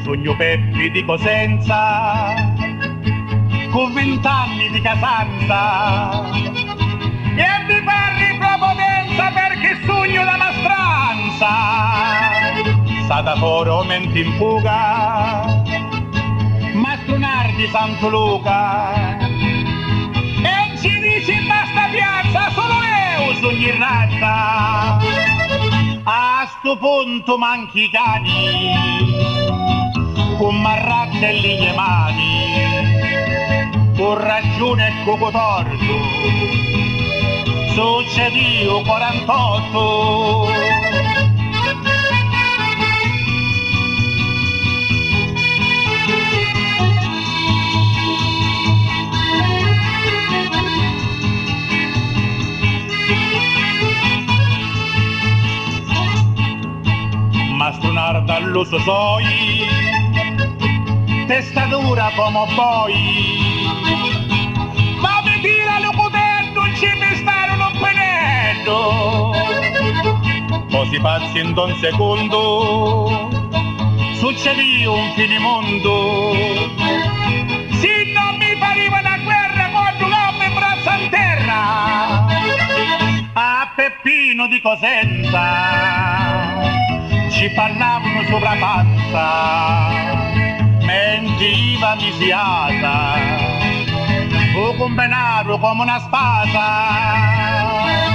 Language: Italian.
sogno Peppi di Cosenza, con 20 anni di casanza, e mi parli propotenza perché sogno la mastranza, stata foro mente in fuga, Mastro Nardi Santo Luca, e ci dici in basta piazza, solo io sogno in razza, a sto punto manchi i cani, con marrattelli le mani, con ragione e con torto, succedio 48. Mastro Narda all'uso soi, testa dura come poi, ma mi tirano potendo, ci mi stanno venendo, poi si pazzi in un secondo, succedì un finimondo, se non mi pareva una guerra, quando l'uomo in braccio a terra, a Peppino di Cosenza, ci parlavano sopra panza, mentiva misiata, o con denaro come una spada.